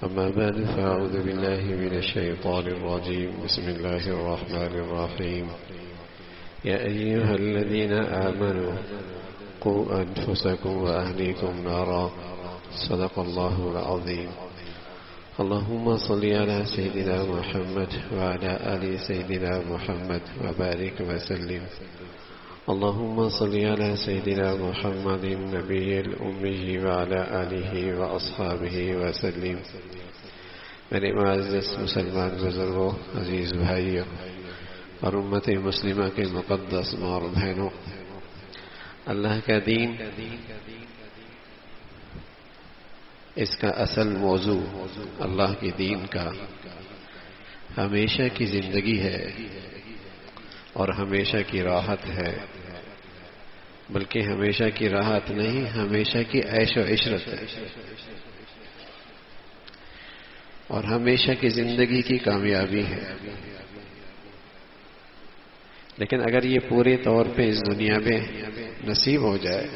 أما بعد فأعوذ بالله من الشيطان الرجيم. بسم الله الرحمن الرحيم. يا أيها الذين آمنوا قوا أنفسكم وأهليكم نارا. صدق الله العظيم. اللهم صل على سيدنا محمد وعلى آل سيدنا محمد وبارك وسلم. اللهم صل على سيدنا محمد النبي الأمي وعلى آله وأصحابه وسلم. میرے معزز مسلمان بزرگوں، عزیز بھائیوں اور امت مسلمہ کے مقدس ماں اور بہنوں، اللہ کا دین، اس کا اصل موضوع اللہ کے دین کا ہمیشہ کی زندگی ہے اور ہمیشہ کی راحت ہے، بلکہ ہمیشہ کی راحت نہیں، ہمیشہ کی عیش و عشرت ہے اور ہمیشہ کی زندگی کی کامیابی ہے۔ لیکن اگر یہ پورے طور پہ اس دنیا میں نصیب ہو جائے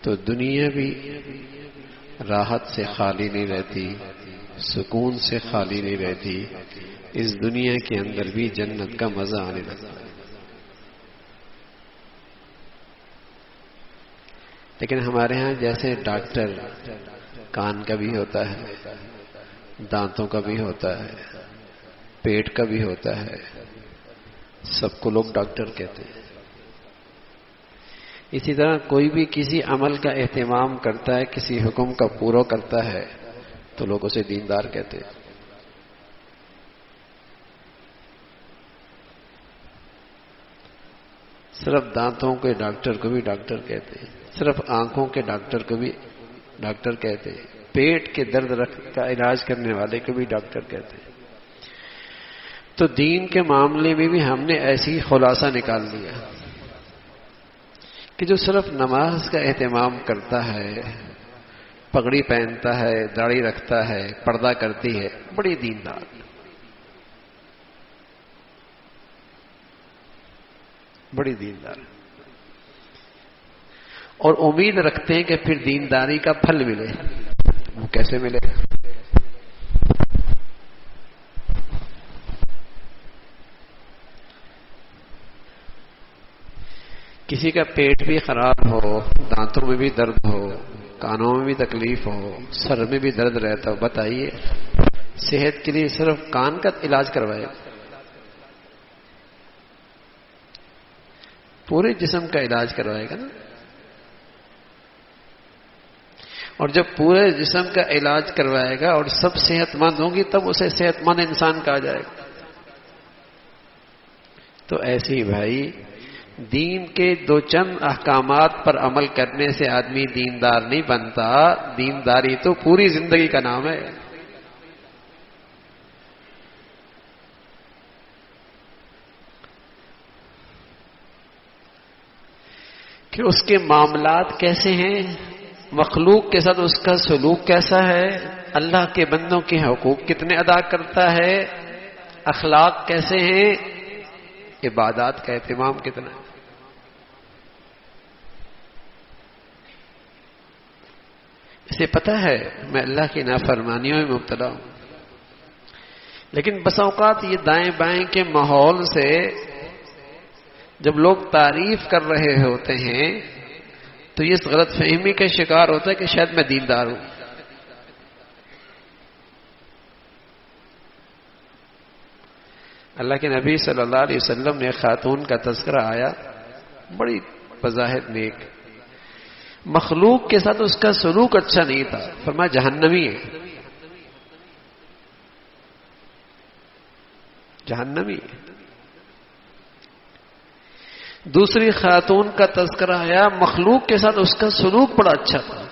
تو دنیا بھی راحت سے خالی نہیں رہتی، سکون سے خالی نہیں رہتی، اس دنیا کے اندر بھی جنت کا مزہ آنے لگتا ہے۔ لیکن ہمارے ہاں جیسے ڈاکٹر کان کا بھی ہوتا ہے، دانتوں کا بھی ہوتا ہے، پیٹ کا بھی ہوتا ہے، سب کو لوگ ڈاکٹر کہتے ہیں۔ اسی طرح کوئی بھی کسی عمل کا اہتمام کرتا ہے، کسی حکم کا پورا کرتا ہے تو لوگ اسے دیندار کہتے ہیں۔ صرف دانتوں کے ڈاکٹر کو بھی ڈاکٹر کہتے ہیں، صرف آنکھوں کے ڈاکٹر کو بھی ڈاکٹر کہتے ہیں، پیٹ کے درد کا علاج کرنے والے کو بھی ڈاکٹر کہتے ہیں۔ تو دین کے معاملے میں بھی ہم نے ایسی خلاصہ نکال لیا کہ جو صرف نماز کا اہتمام کرتا ہے، پگڑی پہنتا ہے، داڑھی رکھتا ہے، پردہ کرتی ہے، بڑی دیندار، بڑی دیندار، اور امید رکھتے ہیں کہ پھر دینداری کا پھل ملے۔ وہ کیسے ملے گا؟ کسی کا پیٹ بھی خراب ہو، دانتوں میں بھی درد ہو، کانوں میں بھی تکلیف ہو، سر میں بھی درد رہتا ہو، بتائیے صحت کے لیے صرف کان کا علاج کروائے، پورے جسم کا علاج کروائے گا نا؟ اور جب پورے جسم کا علاج کروائے گا اور سب صحت مند ہوں گی تب اسے صحت مند انسان کہا جائے گا۔ تو ایسے ہی بھائی، دین کے دو چند احکامات پر عمل کرنے سے آدمی دیندار نہیں بنتا، دینداری تو پوری زندگی کا نام ہے۔ کہ اس کے معاملات کیسے ہیں، مخلوق کے ساتھ اس کا سلوک کیسا ہے، اللہ کے بندوں کے حقوق کتنے ادا کرتا ہے، اخلاق کیسے ہیں، عبادات کا اہتمام کتنا ہے۔ اسے پتہ ہے میں اللہ کی نافرمانیوں میں مبتلا ہوں، لیکن بس اوقات یہ دائیں بائیں کے ماحول سے جب لوگ تعریف کر رہے ہوتے ہیں تو یہ اس غلط فہمی کا شکار ہوتا ہے کہ شاید میں دیندار ہوں۔ اللہ کے نبی صلی اللہ علیہ وسلم نے خاتون کا تذکرہ آیا، بڑی بظاہر نیک، مخلوق کے ساتھ اس کا سلوک اچھا نہیں تھا، فرمایا جہنمی ہے، جہنمی ہے۔ دوسری خاتون کا تذکرہ آیا، مخلوق کے ساتھ اس کا سلوک بڑا اچھا تھا،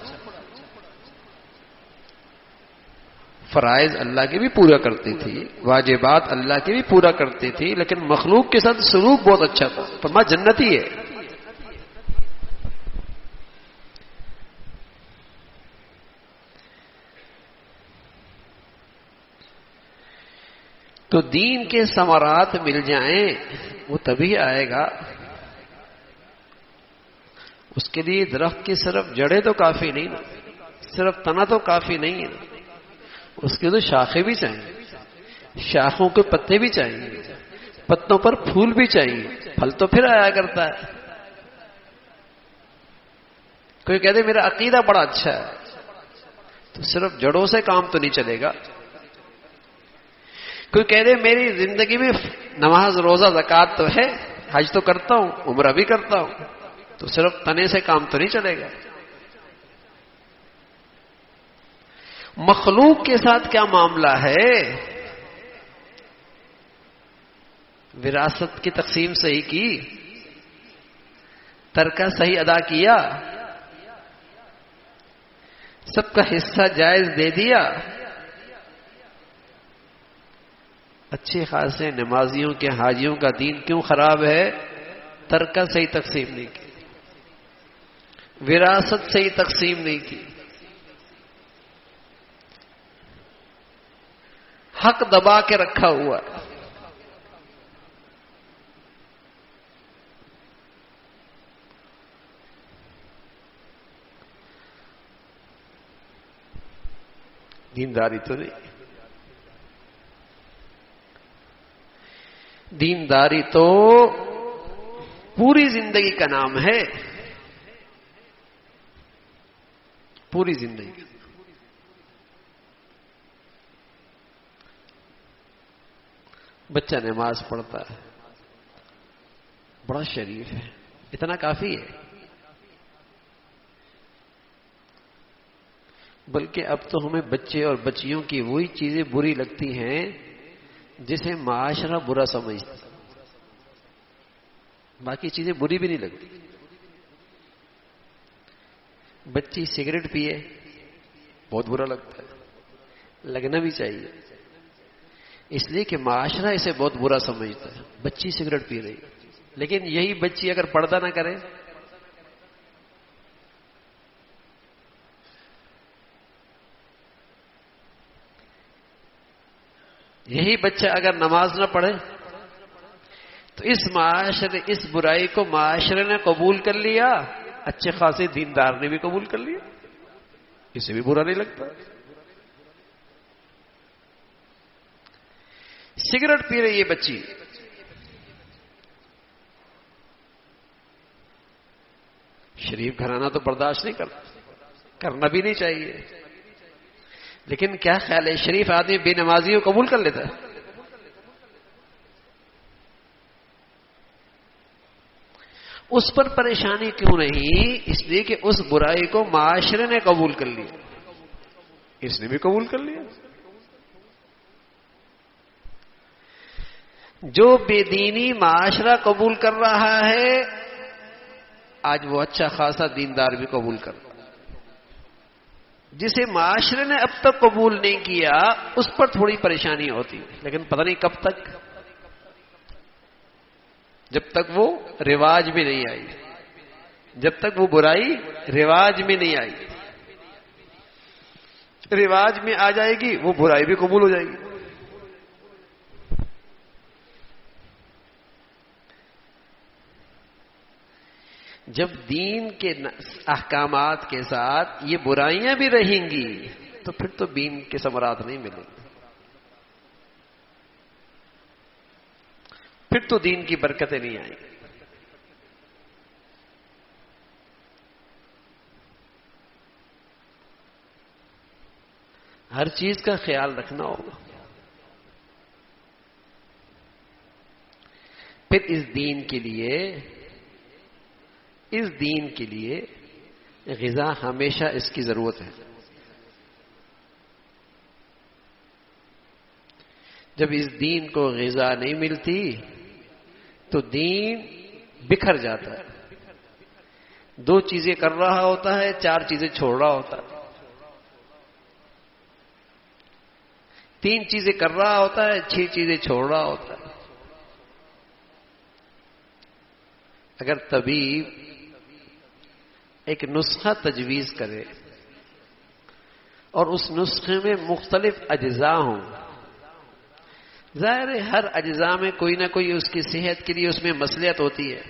فرائض اللہ کے بھی پورا کرتی تھی، واجبات اللہ کے بھی پورا کرتی تھی، لیکن مخلوق کے ساتھ سلوک بہت اچھا تھا، فرمایا جنتی ہے۔ تو دین کے ثمرات مل جائیں وہ تبھی آئے گا، اس کے لیے درخت کی صرف جڑیں تو کافی نہیں نا، صرف تنا تو کافی نہیں ہے، اس کے تو شاخیں بھی چاہیے، شاخوں کے پتے بھی چاہیے، پتوں پر پھول بھی چاہیے، پھل تو پھر آیا کرتا ہے۔ کوئی کہتے میرا عقیدہ بڑا اچھا ہے، تو صرف جڑوں سے کام تو نہیں چلے گا۔ کوئی کہہ دے میری زندگی میں نماز روزہ زکوٰۃ تو ہے، حج تو کرتا ہوں، عمرہ بھی کرتا ہوں، تو صرف تنے سے کام تو نہیں چلے گا۔ مخلوق کے ساتھ کیا معاملہ ہے؟ وراثت کی تقسیم صحیح کی، ترکہ صحیح ادا کیا، سب کا حصہ جائز دے دیا، اچھے خاصے نمازیوں کے حاجیوں کا دین کیوں خراب ہے؟ ترکہ صحیح تقسیم نہیں کی، وراثت صحیح تقسیم نہیں کی، حق دبا کے رکھا ہوا۔ دینداری تو نہیں، دینداری تو پوری زندگی کا نام ہے، پوری زندگی۔ بچہ نماز پڑھتا ہے، بڑا شریف ہے، اتنا کافی ہے۔ بلکہ اب تو ہمیں بچے اور بچیوں کی وہی چیزیں بری لگتی ہیں جسے معاشرہ برا سمجھتا، باقی چیزیں بری بھی نہیں لگتی۔ بچی سگریٹ پیے بہت برا لگتا ہے، لگنا بھی چاہیے، اس لیے کہ معاشرہ اسے بہت برا سمجھتا ہے، بچی سگریٹ پی رہی۔ لیکن یہی بچی اگر پردہ نہ کرے، یہی بچہ اگر نماز نہ پڑھے، تو اس برائی کو معاشرے نے قبول کر لیا، اچھے خاصے دیندار نے بھی قبول کر لیا، اسے بھی برا نہیں لگتا۔ سگریٹ پی رہی ہے بچی، شریف گھرانہ تو برداشت نہیں کرتا، کرنا بھی نہیں چاہیے، لیکن کیا خیال ہے شریف آدمی بے نمازی کو قبول کر لیتا ہے؟ اس پر پریشانی کیوں نہیں؟ اس لیے کہ اس برائی کو معاشرے نے قبول کر لیا، اس نے بھی قبول کر لیا۔ جو بے دینی معاشرہ قبول کر رہا ہے، آج وہ اچھا خاصا دیندار بھی قبول کر رہا ہے۔ جسے معاشرے نے اب تک قبول نہیں کیا، اس پر تھوڑی پریشانی ہوتی، لیکن پتہ نہیں کب تک، جب تک وہ رواج میں نہیں آئی، جب تک وہ برائی رواج میں نہیں آئی۔ رواج میں آ جائے گی وہ برائی بھی قبول ہو جائے گی۔ جب دین کے احکامات کے ساتھ یہ برائیاں بھی رہیں گی تو پھر تو دین کے ثمرات نہیں ملیں گے، پھر تو دین کی برکتیں نہیں آئیں گی۔ ہر چیز کا خیال رکھنا ہوگا۔ پھر اس دین کے لیے غذا ہمیشہ اس کی ضرورت ہے۔ جب اس دین کو غذا نہیں ملتی تو دین بکھر جاتا ہے، دو چیزیں کر رہا ہوتا ہے، چار چیزیں چھوڑ رہا ہوتا ہے، تین چیزیں کر رہا ہوتا ہے، چھ چیزیں چھوڑ رہا ہوتا ہے۔ اگر طبیب ایک نسخہ تجویز کرے اور اس نسخے میں مختلف اجزاء ہوں، ظاہر ہے ہر اجزاء میں کوئی نہ کوئی اس کی صحت کے لیے اس میں مصلحت ہوتی ہے،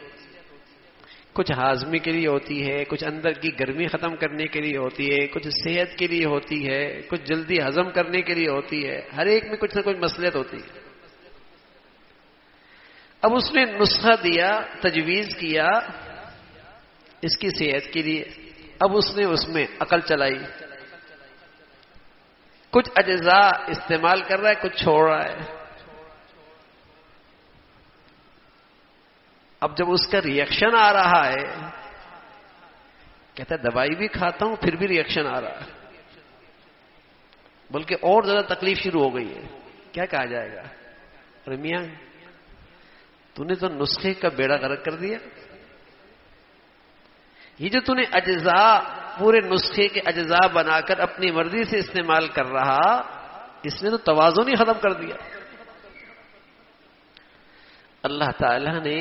کچھ ہاضمے کے لیے ہوتی ہے، کچھ اندر کی گرمی ختم کرنے کے لیے ہوتی ہے، کچھ صحت کے لیے ہوتی ہے، کچھ جلدی ہضم کرنے کے لیے ہوتی ہے، ہر ایک میں کچھ نہ کچھ مصلحت ہوتی ہے۔ اب اس نے نسخہ دیا، تجویز کیا اس کی صحت کے لیے، اب اس نے اس میں عقل چلائی، کچھ اجزاء استعمال کر رہا ہے، کچھ چھوڑ رہا ہے۔ اب جب اس کا ری ایکشن آ رہا ہے، کہتا ہے دوائی بھی کھاتا ہوں پھر بھی ری ایکشن آ رہا ہے، بلکہ اور زیادہ تکلیف شروع ہو گئی ہے، کیا کہا جائے گا؟ ارے میاں تو نے تو نسخے کا بیڑا غرق کر دیا، یہ جو تو نے اجزاء پورے نسخے کے اجزاء بنا کر اپنی مرضی سے استعمال کر رہا، اس نے تو توازن ہی ختم کر دیا۔ اللہ تعالیٰ نے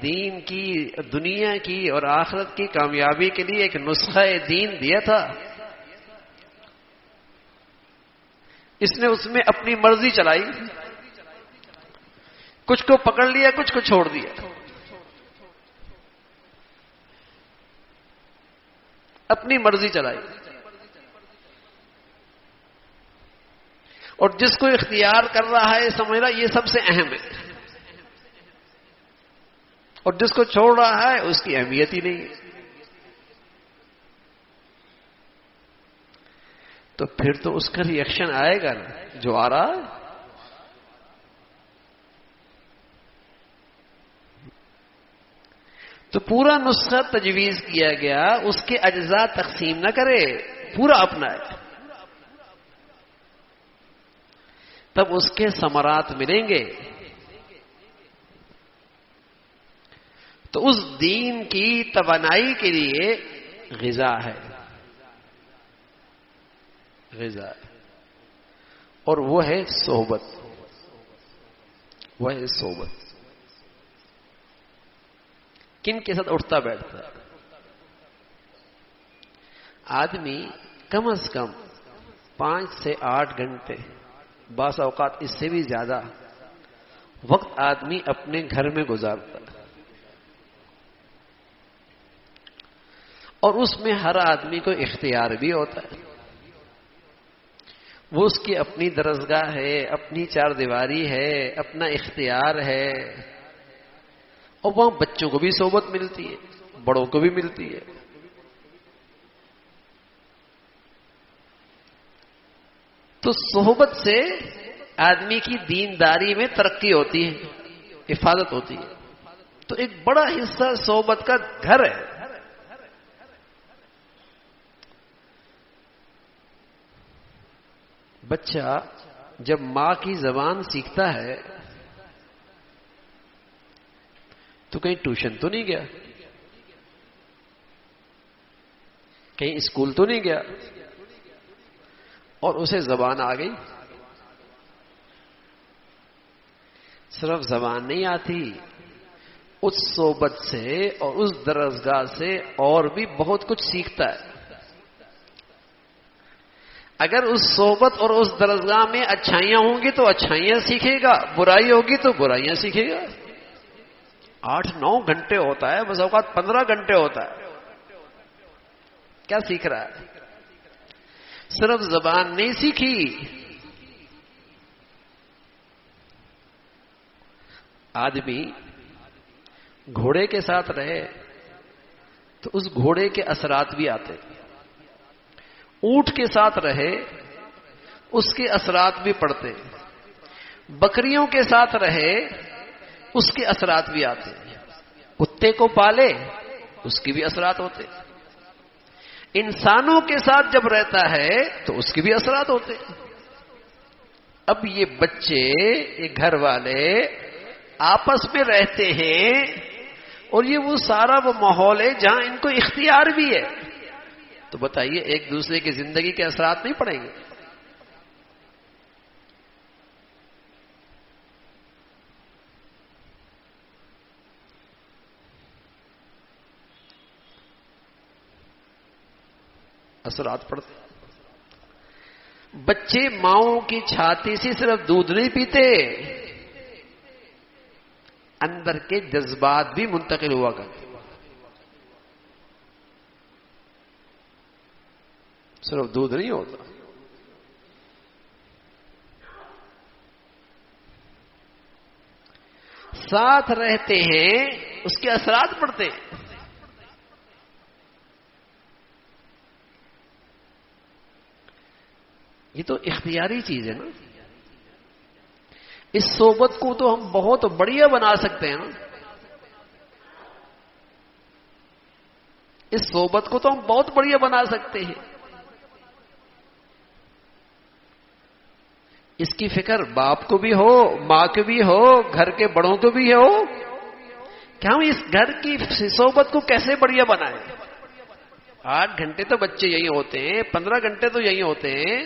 دین کی، دنیا کی اور آخرت کی کامیابی کے لیے ایک نسخہ دین دیا تھا، اس نے اس میں اپنی مرضی چلائی، کچھ کو پکڑ لیا کچھ کو چھوڑ دیا، اپنی مرضی چلائی، اور جس کو اختیار کر رہا ہے سمجھ رہا یہ سب سے اہم ہے، اور جس کو چھوڑ رہا ہے اس کی اہمیت ہی نہیں ہے۔ تو پھر تو اس کا ری ایکشن آئے گا نا جو آ رہا ہے۔ تو پورا نسخہ تجویز کیا گیا، اس کے اجزاء تقسیم نہ کرے، پورا اپنائے، تب اس کے ثمرات ملیں گے۔ تو اس دین کی توانائی کے لیے غذا ہے، غذا ہے، اور وہ ہے صحبت، وہ ہے صحبت۔ کن کے ساتھ اٹھتا بیٹھتا ہے آدمی؟ کم از کم 5 سے 8 گھنٹے، بعض اوقات اس سے بھی زیادہ وقت آدمی اپنے گھر میں گزارتا ہے، اور اس میں ہر آدمی کو اختیار بھی ہوتا ہے، وہ اس کی اپنی درسگاہ ہے، اپنی چار دیواری ہے، اپنا اختیار ہے، اور وہاں بچوں کو بھی صحبت ملتی ہے، بڑوں کو بھی ملتی ہے۔ تو صحبت سے آدمی کی دینداری میں ترقی ہوتی ہے، حفاظت ہوتی ہے۔ تو ایک بڑا حصہ صحبت کا گھر ہے۔ بچہ جب ماں کی زبان سیکھتا ہے تو کہیں ٹیوشن تو نہیں گیا، کہیں اسکول تو نہیں گیا، اور اسے زبان آ گئی۔ صرف زبان نہیں آتی، اس صحبت سے اور اس درسگاہ سے اور بھی بہت کچھ سیکھتا ہے۔ اگر اس صحبت اور اس درسگاہ میں اچھائیاں ہوں گی تو اچھائیاں سیکھے گا، برائی ہوگی تو برائیاں سیکھے گا۔ 8-9 گھنٹے ہوتا ہے، بس اوقات 15 گھنٹے ہوتا ہے، کیا سیکھ رہا ہے؟ صرف زبان نہیں سیکھی، آدمی گھوڑے کے ساتھ رہے تو اس گھوڑے کے اثرات بھی آتے، اونٹ کے ساتھ رہے اس کے اثرات بھی پڑتے، بکریوں کے ساتھ رہے اس کے اثرات بھی آتے، کتے کو پالے اس کی بھی اثرات ہوتے، انسانوں کے ساتھ جب رہتا ہے تو اس کے بھی اثرات ہوتے۔ اب یہ بچے، یہ گھر والے آپس میں رہتے ہیں، اور یہ وہ سارا وہ ماحول ہے جہاں ان کو اختیار بھی ہے، تو بتائیے ایک دوسرے کی زندگی کے اثرات نہیں پڑیں گے؟ اثرات پڑتے۔ بچے ماؤں کی چھاتی سے صرف دودھ نہیں پیتے، اندر کے جذبات بھی منتقل ہوا کرتے۔ صرف دودھ نہیں ہوتا. ساتھ رہتے ہیں اس کے اثرات پڑتے ہیں. یہ تو اختیاری چیز ہے نا. اس صحبت کو تو ہم بہت بڑھیا بنا سکتے ہیں نا. اس صحبت کو تو ہم بہت بڑھیا بنا سکتے ہیں. اس کی فکر باپ کو بھی ہو, ماں کو بھی ہو, گھر کے بڑوں کو بھی ہو کہ ہم اس گھر کی صحبت کو کیسے بڑھیا بنائیں. 8 گھنٹے تو بچے یہی ہوتے ہیں, 15 گھنٹے تو یہی ہوتے ہیں,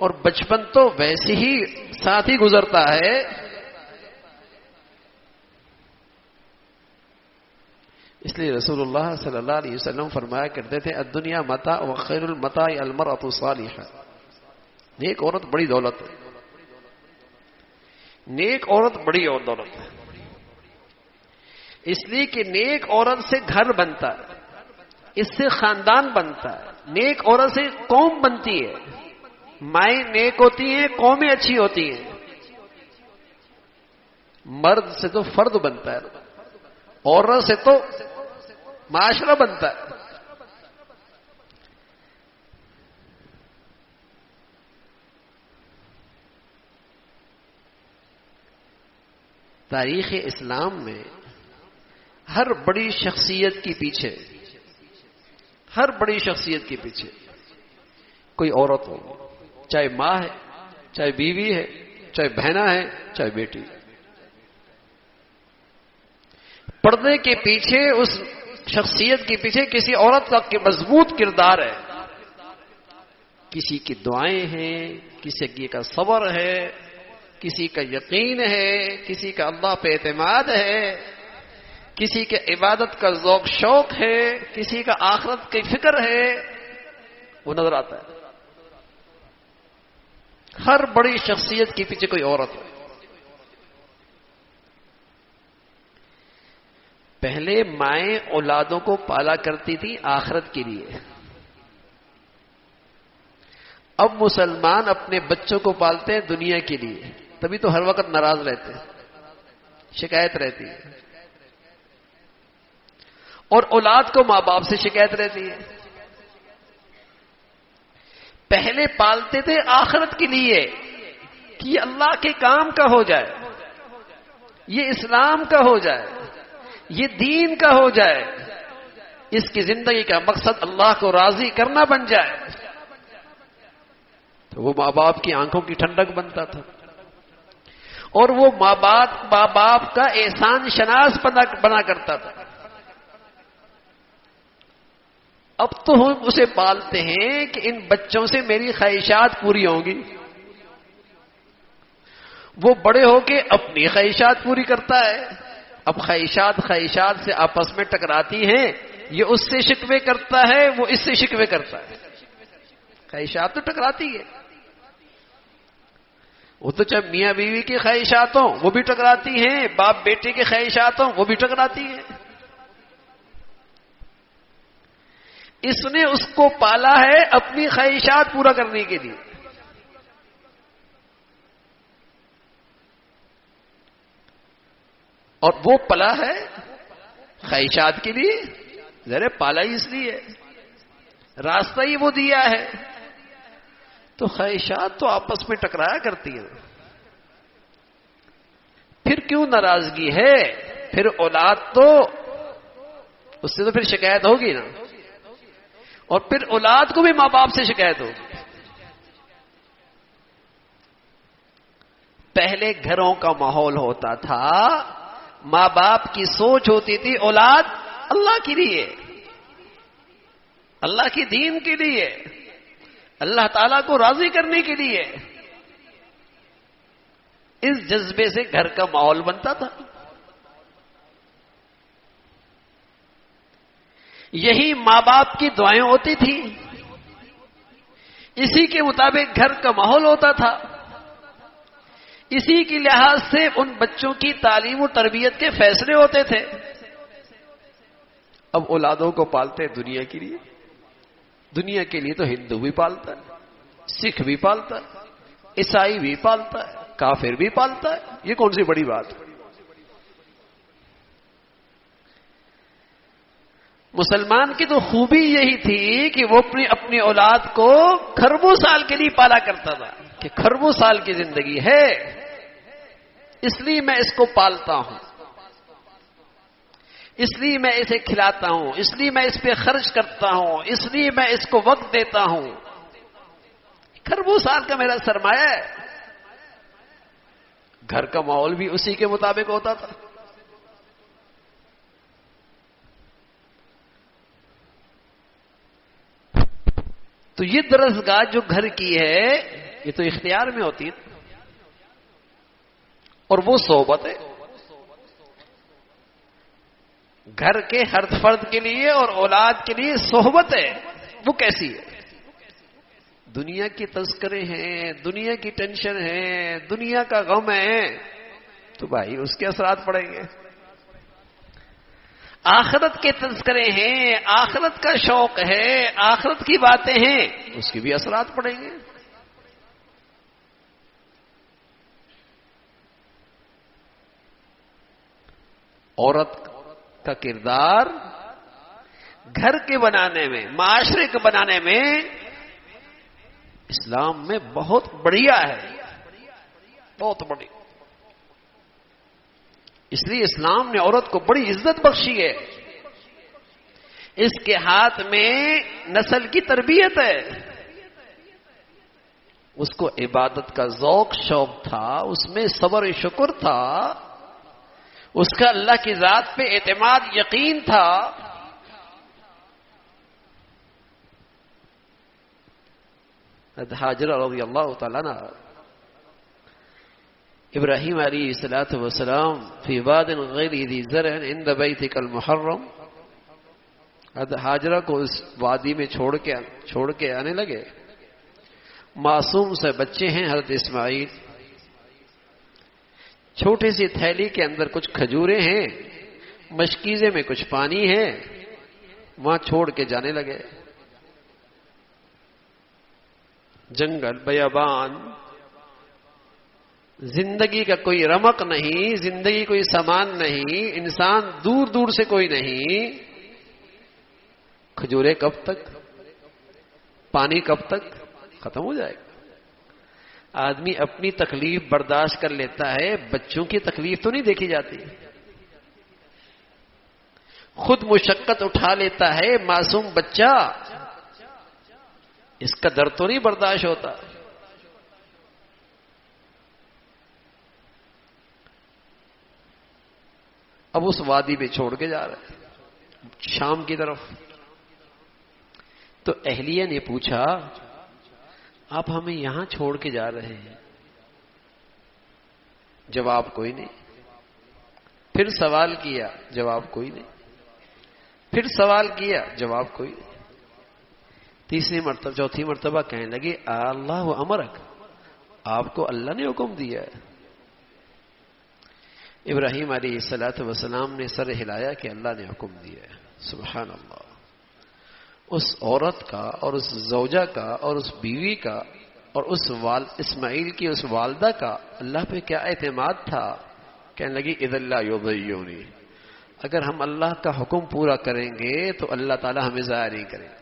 اور بچپن تو ویسے ہی ساتھ ہی گزرتا ہے. اس لیے رسول اللہ صلی اللہ علیہ وسلم فرمایا کرتے تھے الدنیا متاع وخیر المتاع المرأة الصالحہ. نیک عورت بڑی دولت ہے. نیک عورت بڑی اور دولت ہے. اس لیے کہ نیک عورت سے گھر بنتا ہے, اس سے خاندان بنتا ہے. نیک عورت سے قوم بنتی ہے. مائیں نیک ہوتی ہیں, قومیں اچھی ہوتی ہیں. مرد سے تو فرد بنتا ہے, عورت سے تو معاشرہ بنتا ہے. تاریخ اسلام میں ہر بڑی شخصیت کے پیچھے, ہر بڑی شخصیت کے پیچھے کوئی عورت ہو, چاہے ماں ہے, چاہے بیوی ہے, چاہے بہنا ہے, چاہے بیٹی. پردے کے پیچھے, اس شخصیت کے پیچھے کسی عورت کا مضبوط کردار ہے. کسی کی دعائیں ہیں, کسی کا صبر ہے, کسی کا یقین ہے, کسی کا اللہ پہ اعتماد ہے, کسی کے عبادت کا ذوق شوق ہے, کسی کا آخرت کی فکر ہے. وہ نظر آتا ہے. ہر بڑی شخصیت کے پیچھے کوئی عورت ہے. پہلے مائیں اولادوں کو پالا کرتی تھی آخرت کے لیے. اب مسلمان اپنے بچوں کو پالتے ہیں دنیا کے لیے. تبھی تو ہر وقت ناراض رہتے ہیں, شکایت رہتی ہے. اور اولاد کو ماں باپ سے شکایت رہتی ہے. پہلے پالتے تھے آخرت کے لیے کہ یہ اللہ کے کام کا ہو جائے, یہ اسلام کا ہو جائے, یہ دین کا ہو جائے, اس کی زندگی کا مقصد اللہ کو راضی کرنا بن جائے. تو وہ ماں باپ کی آنکھوں کی ٹھنڈک بنتا تھا, اور وہ ماں باپ کا احسان شناس بنا کرتا تھا. اب تو ہم اسے پالتے ہیں کہ ان بچوں سے میری خواہشات پوری ہوں گی. وہ بڑے ہو کے اپنی خواہشات پوری کرتا ہے. اب خواہشات سے آپس میں ٹکراتی ہیں. یہ اس سے شکوے کرتا ہے, وہ اس سے شکوے کرتا ہے. خواہشات تو ٹکراتی ہے. وہ تو چاہے میاں بیوی کی خواہشات ہوں وہ بھی ٹکراتی ہیں, باپ بیٹے کی خواہشات ہوں وہ بھی ٹکراتی ہیں. اس نے اس کو پالا ہے اپنی خواہشات پورا کرنے کے لیے. اور وہ پلا ہے خواہشات کے لیے. ذرا پالا ہی اس لیے, راستہ ہی وہ دیا ہے. تو خواہشات تو آپس میں ٹکرایا کرتی ہیں. پھر کیوں ناراضگی ہے؟ پھر اولاد تو اس سے تو پھر شکایت ہوگی نا, اور پھر اولاد کو بھی ماں باپ سے شکایت ہوگی. پہلے گھروں کا ماحول ہوتا تھا, ماں باپ کی سوچ ہوتی تھی اولاد اللہ کے لیے, اللہ کی دین کے لیے, اللہ تعالیٰ کو راضی کرنے کے لیے. اس جذبے سے گھر کا ماحول بنتا تھا. یہی ماں باپ کی دعائیں ہوتی تھی, اسی کے مطابق گھر کا ماحول ہوتا تھا. اسی کے لحاظ سے ان بچوں کی تعلیم و تربیت کے فیصلے ہوتے تھے. اب اولادوں کو پالتے دنیا کے لیے, دنیا کے لیے تو ہندو بھی پالتا ہے، سکھ بھی پالتا ہے، عیسائی بھی پالتا ہے، کافر بھی پالتا ہے، یہ کون سی بڑی بات ہے؟ مسلمان کی تو خوبی یہی تھی کہ وہ اپنی اولاد کو کھربوں سال کے لیے پالا کرتا تھا، کہ کھربوں سال کی زندگی ہے اس لیے میں اس کو پالتا ہوں، اس لیے میں اسے کھلاتا ہوں، اس لیے میں اس پہ خرچ کرتا ہوں، اس لیے میں اس کو وقت دیتا ہوں۔ کھربوں سال کا میرا سرمایہ ہے۔ گھر کا ماحول بھی اسی کے مطابق ہوتا تھا۔ تو یہ درسگاہ جو گھر کی ہے یہ تو اختیار میں ہوتی ہے، اور وہ صحبت ہے گھر کے ہر فرد کے لیے اور اولاد کے لیے صحبت ہے۔ وہ کیسی ہے؟ دنیا کی تذکرے ہیں، دنیا کی ٹینشن ہے، دنیا کا غم ہے، تو بھائی اس کے اثرات پڑیں گے۔ آخرت کے تذکرے ہیں، آخرت کا شوق ہے، آخرت کی باتیں ہیں، اس کے بھی اثرات پڑیں گے۔ عورت کا کردار گھر کے بنانے میں، معاشرے کے بنانے میں اسلام میں بہت بڑھیا ہے، بہت بڑی۔ اس لیے اسلام نے عورت کو بڑی عزت بخشی ہے۔ اس کے ہاتھ میں نسل کی تربیت ہے۔ اس کو عبادت کا ذوق شوق تھا، اس میں صبر شکر تھا، اس کا اللہ کی ذات پہ اعتماد یقین تھا۔ ہاجرہ رضی اللہ تعالیٰ عنہ ابراہیم علیہ الصلوۃ والسلام فی واد غیر ذی زرع عند بیتک المحرم، ہاجرہ کو اس وادی میں چھوڑ کے آنے لگے۔ معصوم سے بچے ہیں حضرت اسماعیل، چھوٹی سی تھیلی کے اندر کچھ کھجوریں ہیں، مشکیزے میں کچھ پانی ہے، وہاں چھوڑ کے جانے لگے۔ جنگل بیابان، زندگی کا کوئی رمق نہیں، زندگی کوئی سامان نہیں، انسان دور دور سے کوئی نہیں۔ کھجورے کب تک، پانی کب تک، ختم ہو جائے گا۔ آدمی اپنی تکلیف برداشت کر لیتا ہے، بچوں کی تکلیف تو نہیں دیکھی جاتی۔ خود مشقت اٹھا لیتا ہے معصوم بچہ، اس کا درد تو نہیں برداشت ہوتا۔ اب اس وادی پہ چھوڑ کے جا رہے ہیں شام کی طرف۔ تو اہلیہ نے پوچھا آپ ہمیں یہاں چھوڑ کے جا رہے ہیں؟ جواب کوئی نہیں۔ پھر سوال کیا، جواب کوئی نہیں۔ پھر سوال کیا، جواب کوئی نہیں۔ تیسری مرتبہ، چوتھی مرتبہ کہنے لگے اللہ امرک، آپ کو اللہ نے حکم دیا ہے؟ ابراہیم علیہ الصلوۃ والسلام نے سر ہلایا کہ اللہ نے حکم دیا ہے۔ سبحان اللہ۔ اس عورت کا اور اس زوجہ کا اور اس بیوی کا اور اس اسماعیل کی اس والدہ کا اللہ پہ کیا اعتماد تھا۔ کہنے لگی اذا لا یضیعنی، اگر ہم اللہ کا حکم پورا کریں گے تو اللہ تعالی ہمیں ضائع نہیں کرے گا۔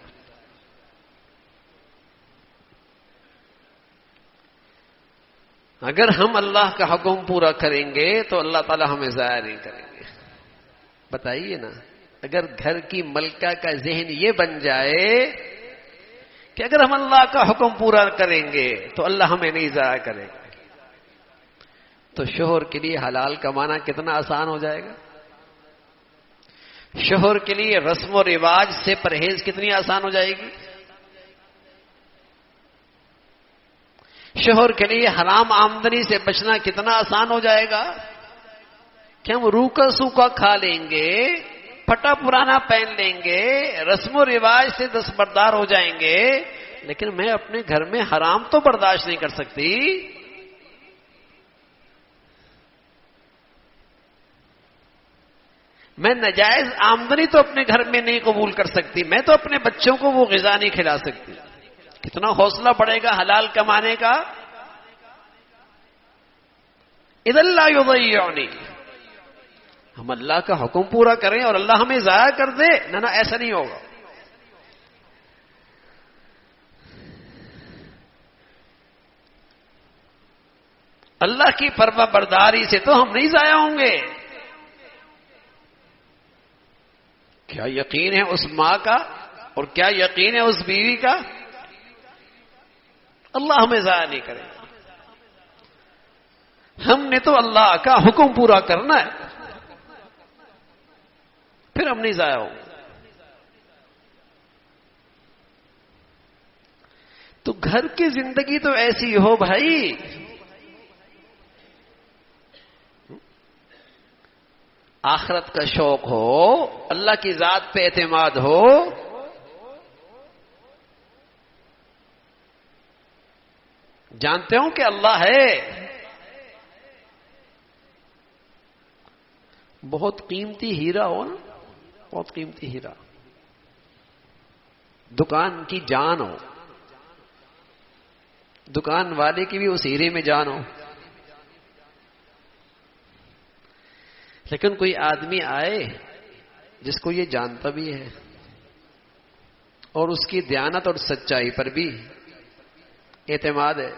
اگر ہم اللہ کا حکم پورا کریں گے تو اللہ تعالی ہمیں ضائع نہیں کریں گے۔ بتائیے نا، اگر گھر کی ملکہ کا ذہن یہ بن جائے کہ اگر ہم اللہ کا حکم پورا کریں گے تو اللہ ہمیں نہیں ضائع کرے گا، تو شوہر کے لیے حلال کمانا کتنا آسان ہو جائے گا، شوہر کے لیے رسم و رواج سے پرہیز کتنی آسان ہو جائے گی، شوہر کے لیے حرام آمدنی سے بچنا کتنا آسان ہو جائے گا کہ ہم روکا سوکھا کھا لیں گے، پھٹا پرانا پہن لیں گے، رسم و رواج سے دستبردار ہو جائیں گے، لیکن میں اپنے گھر میں حرام تو برداشت نہیں کر سکتی۔ میں ناجائز آمدنی تو اپنے گھر میں نہیں قبول کر سکتی، میں تو اپنے بچوں کو وہ غذا نہیں کھلا سکتی، کتنا حوصلہ پڑے گا حلال کمانے کا؟ اذا لا یضیعنی، ہم اللہ کا حکم پورا کریں اور اللہ ہمیں ضائع کر دے، نہ ایسا نہیں ہوگا۔ اللہ کی فرما برداری سے تو ہم نہیں ضائع ہوں گے۔ کیا یقین ہے اس ماں کا اور کیا یقین ہے اس بیوی کا؟ اللہ ہمیں ضائع نہیں کرے گا۔ ہم نے تو اللہ کا حکم پورا کرنا ہے، پھر ہم نہیں ضائع ہوں گے۔ تو گھر کی زندگی تو ایسی ہو بھائی، آخرت کا شوق ہو، اللہ کی ذات پہ اعتماد ہو، جانتے ہو کہ اللہ ہے، بہت قیمتی ہیرا ہو نا، بہت قیمتی ہیرا، دکان کی جان ہو، دکان والے کی بھی اس ہیرے میں جان ہو، لیکن کوئی آدمی آئے جس کو یہ جانتا بھی ہے اور اس کی دیانت اور سچائی پر بھی اعتماد ہے،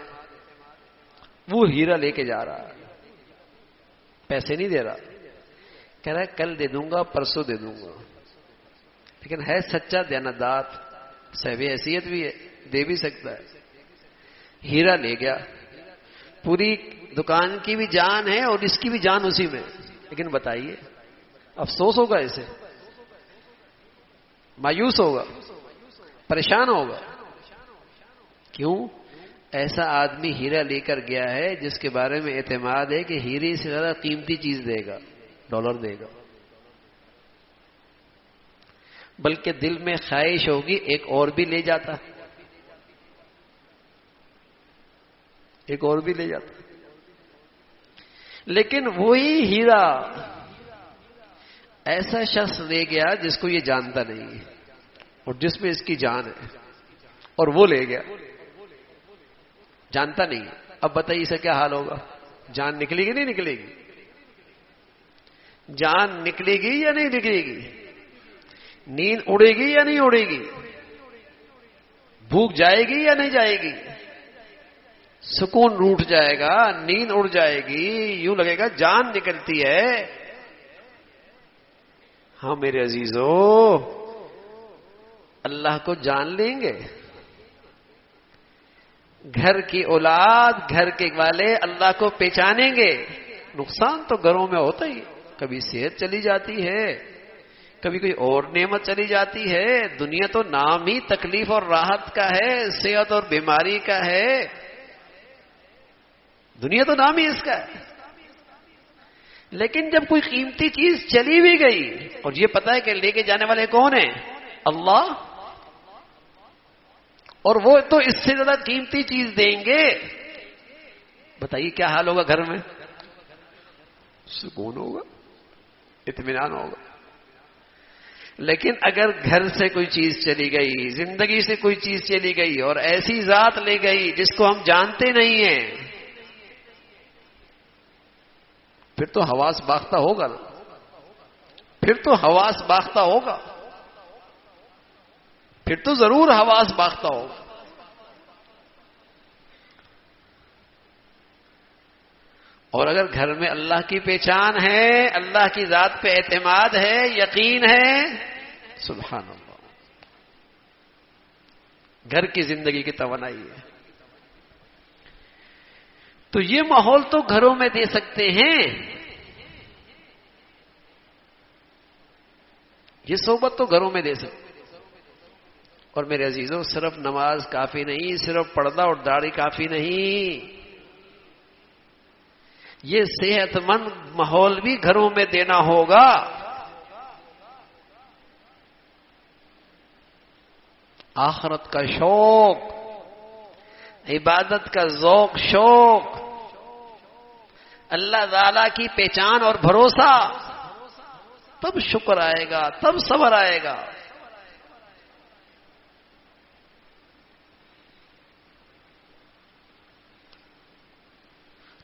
وہ ہیرا لے کے جا رہا ہے، پیسے نہیں دے رہا، کہہ رہا ہے کل دے دوں گا، پرسوں دے دوں گا، لیکن ہے سچا دیانتدار، صاحب حیثیت بھی ہے، دے بھی سکتا ہے، ہیرا لے گیا، پوری دکان کی بھی جان ہے اور اس کی بھی جان اسی میں، لیکن بتائیے افسوس ہوگا، اسے مایوس ہوگا، پریشان ہوگا، کیوں؟ ایسا آدمی ہیرا لے کر گیا ہے جس کے بارے میں اعتماد ہے کہ ہیرے سے زیادہ قیمتی چیز دے گا، ڈالر دے گا، بلکہ دل میں خواہش ہوگی ایک اور بھی لے جاتا، ایک اور بھی لے جاتا، لیکن وہی ہیرا ایسا شخص لے گیا جس کو یہ جانتا نہیں ہے اور جس میں اس کی جان ہے، اور وہ لے گیا، جانتا نہیں ہے۔ اب بتائیے اسے کیا حال ہوگا؟ جان نکلے گی نہیں نکلے گی؟ جان نکلے گی یا نہیں نکلے گی؟ نیند اڑے گی یا نہیں اڑے گی؟ بھوک جائے گی یا نہیں جائے گی؟ سکون روٹ جائے گا، نیند اڑ جائے گی، یوں لگے گا جان نکلتی ہے۔ ہاں میرے عزیزو، اللہ کو جان لیں گے؟ گھر کی اولاد، گھر کے والے اللہ کو پہچانیں گے؟ نقصان تو گھروں میں ہوتا ہی، کبھی صحت چلی جاتی ہے، کبھی کوئی اور نعمت چلی جاتی ہے، دنیا تو نام ہی تکلیف اور راحت کا ہے، صحت اور بیماری کا ہے، دنیا تو نام ہی اس کا ہے۔ لیکن جب کوئی قیمتی چیز چلی بھی گئی اور یہ پتا ہے کہ لے کے جانے والے کون ہیں؟ اللہ، اور وہ تو اس سے زیادہ قیمتی چیز دیں گے، بتائیے کیا حال ہوگا؟ گھر میں سکون ہوگا، اطمینان ہوگا۔ لیکن اگر گھر سے کوئی چیز چلی گئی، زندگی سے کوئی چیز چلی گئی اور ایسی ذات لے گئی جس کو ہم جانتے نہیں ہیں، پھر تو حواس باختہ ہوگا نا، پھر تو حواس باختہ ہوگا، پھر تو ضرور حواس باختہ ہوگا۔ اور اگر گھر میں اللہ کی پہچان ہے، اللہ کی ذات پہ اعتماد ہے، یقین ہے، سبحان اللہ، گھر کی زندگی کی توانائی ہے، تو یہ ماحول تو گھروں میں دے سکتے ہیں، یہ صحبت تو گھروں میں دے سکتے ہیں۔ اور میرے عزیزوں، صرف نماز کافی نہیں، صرف پردہ اور داڑھی کافی نہیں، یہ صحت مند ماحول بھی گھروں میں دینا ہوگا۔ آخرت کا شوق، عبادت کا ذوق شوق، اللہ تعالی کی پہچان اور بھروسہ، تب شکر آئے گا، تب صبر آئے گا.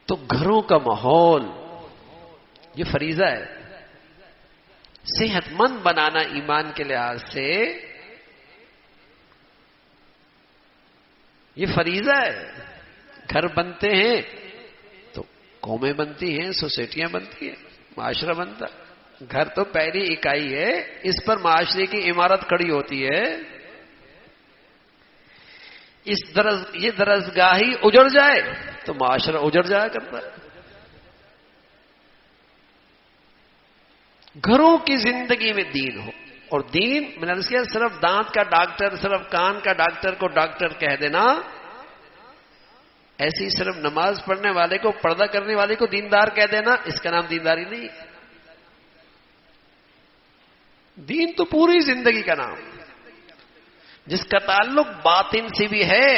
تو گھروں کا ماحول یہ فریضہ ہے. صحت مند بنانا ایمان کے لحاظ سے یہ فریضہ ہے. گھر بنتے ہیں تو قومیں بنتی ہیں، سوسائٹیاں بنتی ہیں، معاشرہ بنتا ہے. گھر تو پہلی اکائی ہے، اس پر معاشرے کی عمارت کھڑی ہوتی ہے. یہ درسگاہی اجڑ جائے تو معاشرہ اجڑ جایا کرتا ہے. گھروں کی زندگی میں دین ہو. اور دین میں نے عرض کیا، صرف دانت کا ڈاکٹر، صرف کان کا ڈاکٹر کو ڈاکٹر کہہ دینا، ایسی صرف نماز پڑھنے والے کو، پردہ کرنے والے کو دیندار کہہ دینا، اس کا نام دینداری نہیں. دین تو پوری زندگی کا نام، جس کا تعلق باطن سے بھی ہے.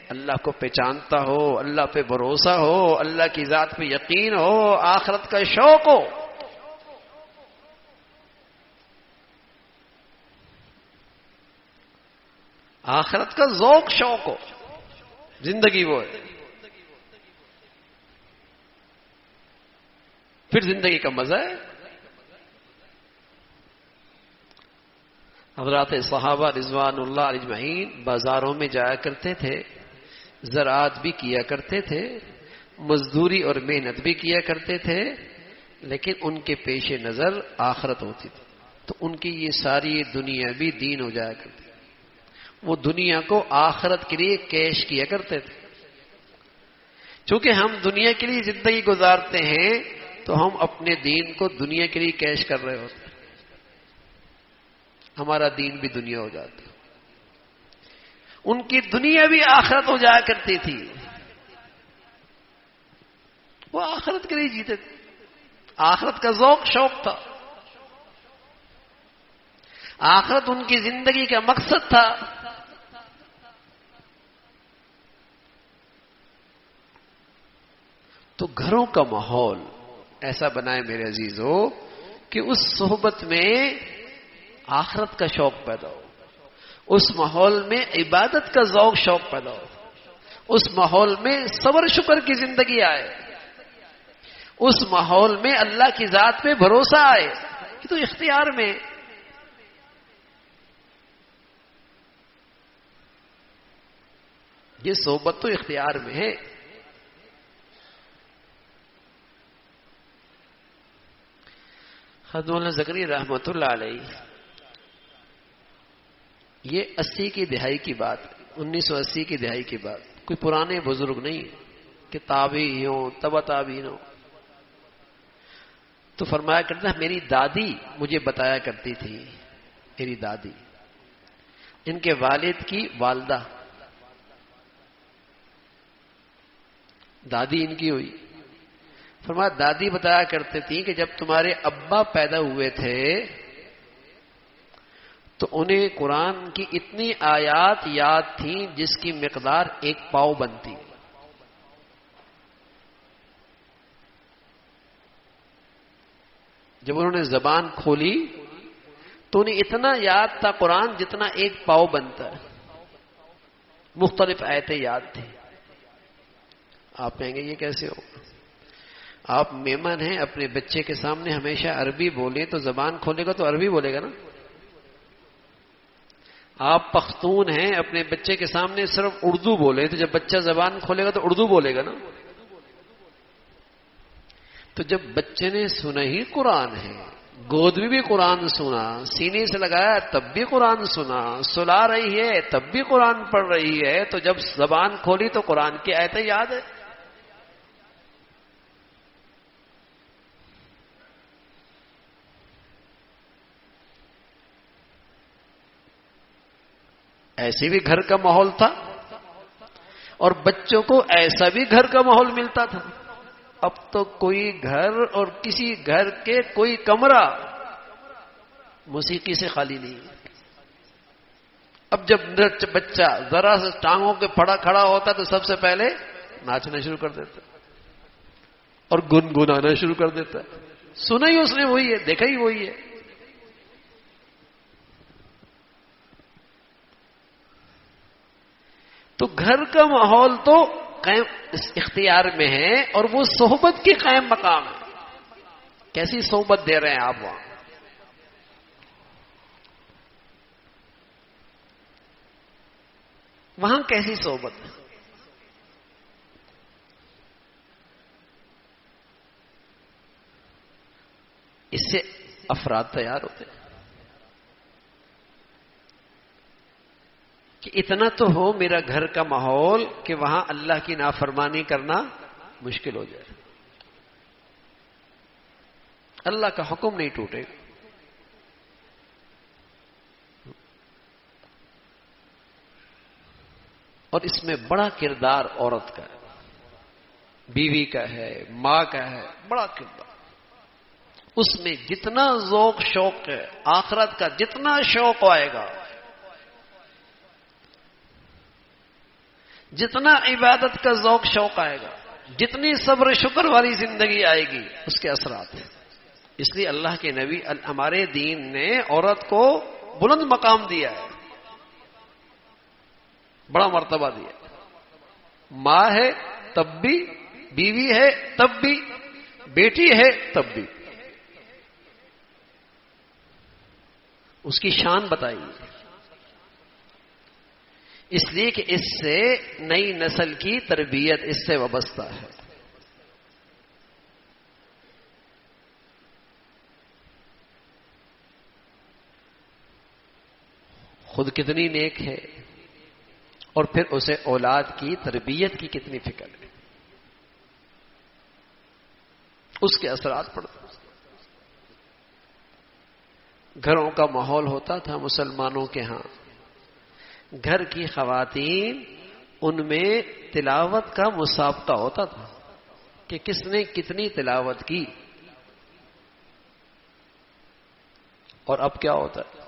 اللہ کو پہچانتا ہو، اللہ پہ بھروسہ ہو، اللہ کی ذات پہ یقین ہو، آخرت کا شوق ہو. آخرت کا ذوق شوق ہو، زندگی وہ ہے. پھر زندگی کا مزہ ہے. حضرات صحابہ رضوان اللہ اجمعین بازاروں میں جایا کرتے تھے، زراعت بھی کیا کرتے تھے، مزدوری اور محنت بھی کیا کرتے تھے، لیکن ان کے پیش نظر آخرت ہوتی تھی. تو ان کی یہ ساری دنیا بھی دین ہو جایا کرتی. وہ دنیا کو آخرت کے لیے کیش کیا کرتے تھے. چونکہ ہم دنیا کے لیے زندگی گزارتے ہیں تو ہم اپنے دین کو دنیا کے لیے کیش کر رہے ہوتے ہیں. ہمارا دین بھی دنیا ہو جاتا. ان کی دنیا بھی آخرت ہو جایا کرتی تھی. وہ آخرت کے لیے جیتے تھے، آخرت کا ذوق شوق تھا، آخرت ان کی زندگی کا مقصد تھا. تو گھروں کا ماحول ایسا بنائے میرے عزیزو کہ اس صحبت میں آخرت کا شوق پیدا ہو، اس ماحول میں عبادت کا ذوق شوق پیدا ہو، اس ماحول میں صبر شکر کی زندگی آئے، اس ماحول میں اللہ کی ذات پہ بھروسہ آئے. یہ تو اختیار میں، یہ صحبت تو اختیار میں ہے. حضرت مولانا زکریا رحمۃ اللہ علیہ، یہ 80 کی دہائی کی بات، 1980 کی دہائی کی بات. کوئی پرانے بزرگ نہیں کہ تابعی ہوں، تبع تابعین ہوں. تو فرمایا کرتا ہے میری دادی مجھے بتایا کرتی تھی، میری دادی، ان کے والد کی والدہ، دادی ان کی ہوئی. فرمایا دادی بتایا کرتے تھی کہ جب تمہارے ابا پیدا ہوئے تھے تو انہیں قرآن کی اتنی آیات یاد تھیں جس کی مقدار 1 پاؤ بنتی. جب انہوں نے زبان کھولی تو انہیں اتنا یاد تھا قرآن جتنا 1 پاؤ بنتا ہے. مختلف آیتیں یاد تھیں. آپ کہیں گے یہ کیسے ہو؟ آپ مہمان ہیں، اپنے بچے کے سامنے ہمیشہ عربی بولیں تو زبان کھولے گا تو عربی بولے گا نا. آپ پختون ہیں، اپنے بچے کے سامنے صرف اردو بولیں تو جب بچہ زبان کھولے گا تو اردو بولے گا نا. تو جب بچے نے سنا ہی قرآن ہے، گود میں بھی قرآن سنا، سینے سے لگایا تب بھی قرآن سنا، سلا رہی ہے تب بھی قرآن پڑھ رہی ہے، تو جب زبان کھولی تو قرآن کی آیتیں یاد ہے. ایسے بھی گھر کا ماحول تھا اور بچوں کو ایسا بھی گھر کا ماحول ملتا تھا. اب تو کوئی گھر اور کسی گھر کے کوئی کمرہ موسیقی سے خالی نہیں ہے. اب جب بچہ ذرا سے ٹانگوں کے پھڑا کھڑا ہوتا تو سب سے پہلے ناچنا شروع کر دیتا اور گنگنانا شروع کر دیتا. سنا ہی اس نے وہی ہے، دیکھا ہی وہی ہے. تو گھر کا ماحول تو قائم اختیار میں ہے، اور وہ صحبت کی قائم مقام ہے. کیسی صحبت دے رہے ہیں آپ وہاں؟ وہاں کیسی صحبت ہے؟ اس سے افراد تیار ہوتے ہیں کہ اتنا تو ہو میرا گھر کا ماحول کہ وہاں اللہ کی نافرمانی کرنا مشکل ہو جائے. اللہ کا حکم نہیں ٹوٹے گا. اور اس میں بڑا کردار عورت کا ہے، بیوی کا ہے، ماں کا ہے، بڑا کردار. اس میں جتنا ذوق شوق ہے، آخرت کا جتنا شوق آئے گا، جتنا عبادت کا ذوق شوق آئے گا، جتنی صبر شکر والی زندگی آئے گی، اس کے اثرات ہیں. اس لیے اللہ کے نبی ہمارے دین نے عورت کو بلند مقام دیا ہے، بڑا مرتبہ دیا. ماں ہے تب بھی، بیوی ہے تب بھی، بیٹی ہے تب بھی. اس کی شان بتائیے. اس لیے کہ اس سے نئی نسل کی تربیت اس سے وابستہ ہے. خود کتنی نیک ہے، اور پھر اسے اولاد کی تربیت کی کتنی فکر ہے، اس کے اثرات پڑتے. گھروں کا ماحول ہوتا تھا مسلمانوں کے ہاں، گھر کی خواتین ان میں تلاوت کا مسابقہ ہوتا تھا کہ کس نے کتنی تلاوت کی. اور اب کیا ہوتا ہے؟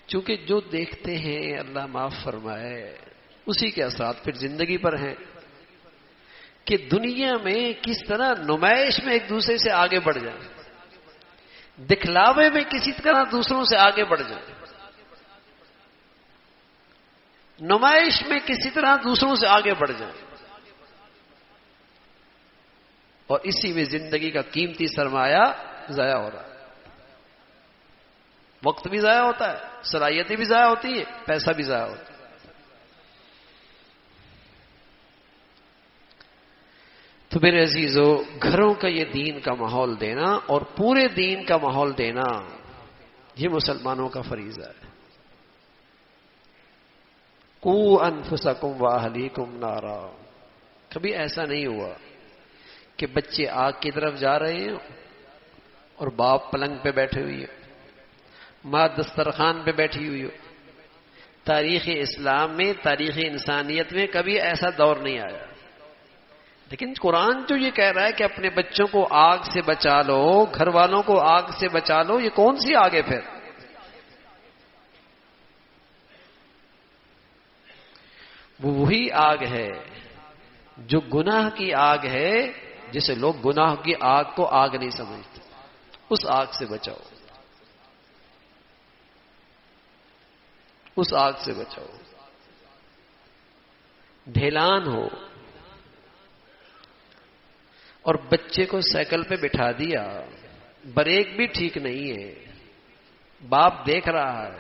چونکہ جو دیکھتے ہیں اللہ معاف فرمائے اسی کے اثرات پھر زندگی پر ہیں کہ دنیا میں کس طرح نمائش میں ایک دوسرے سے آگے بڑھ جائیں، دکھلاوے میں کسی طرح دوسروں سے آگے بڑھ جائیں، نمائش میں کسی طرح دوسروں سے آگے بڑھ جائیں، اور اسی میں زندگی کا قیمتی سرمایہ ضائع ہو رہا ہے. وقت بھی ضائع ہوتا ہے، صلاحیتیں بھی ضائع ہوتی ہیں، پیسہ بھی ضائع ہوتا ہے. تو میرے عزیزو، گھروں کا یہ دین کا ماحول دینا اور پورے دین کا ماحول دینا، یہ مسلمانوں کا فریضہ ہے. قوا انفسکم واہلیکم نارا. کبھی ایسا نہیں ہوا کہ بچے آگ کی طرف جا رہے ہیں اور باپ پلنگ پہ بیٹھے ہوئی ہے، ماں دسترخوان پہ بیٹھی ہوئی ہو. تاریخ اسلام میں، تاریخ انسانیت میں کبھی ایسا دور نہیں آیا. لیکن قرآن جو یہ کہہ رہا ہے کہ اپنے بچوں کو آگ سے بچا لو، گھر والوں کو آگ سے بچا لو، یہ کون سی آگ ہے پھر؟ وہ وہی آگ ہے جو گناہ کی آگ ہے، جسے لوگ گناہ کی آگ کو آگ نہیں سمجھتے. اس آگ سے بچاؤ، اس آگ سے بچاؤ. ڈھیلان ہو اور بچے کو سائیکل پہ بٹھا دیا، بریک بھی ٹھیک نہیں ہے، باپ دیکھ رہا ہے،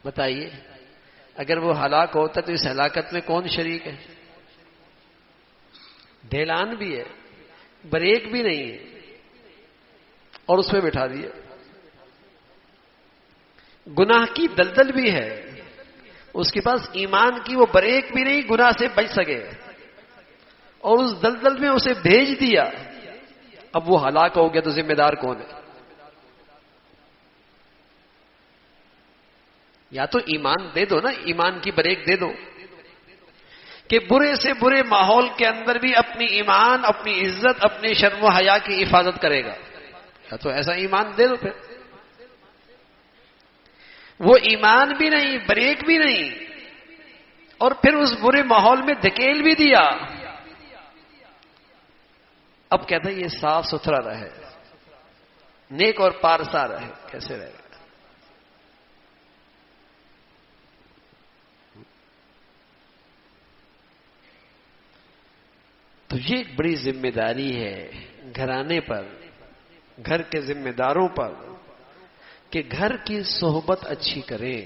بتائیے اگر وہ ہلاک ہوتا تو اس ہلاکت میں کون شریک ہے؟ ڈھیلان بھی ہے، بریک بھی نہیں ہے، اور اس پہ بٹھا دیا. گناہ کی دلدل بھی ہے، اس کے پاس ایمان کی وہ بریک بھی نہیں گناہ سے بچ سکے، اور اس دلدل میں اسے بھیج دیا. اب وہ ہلاک ہو گیا تو ذمہ دار کون ہے؟ یا تو ایمان دے دو نا، ایمان کی بریک دے دو کہ برے سے برے ماحول کے اندر بھی اپنی ایمان، اپنی عزت، اپنی شرم و حیا کی حفاظت کرے گا. یا تو ایسا ایمان دے دو. پھر وہ ایمان بھی نہیں، بریک بھی نہیں، اور پھر اس برے ماحول میں دھکیل بھی دیا. اب کہتا ہے یہ صاف ستھرا رہے، نیک اور پارسا رہے، کیسے رہے گا؟ تو یہ ایک بڑی ذمہ داری ہے گھرانے پر، گھر کے ذمہ داروں پر، کہ گھر کی صحبت اچھی کریں۔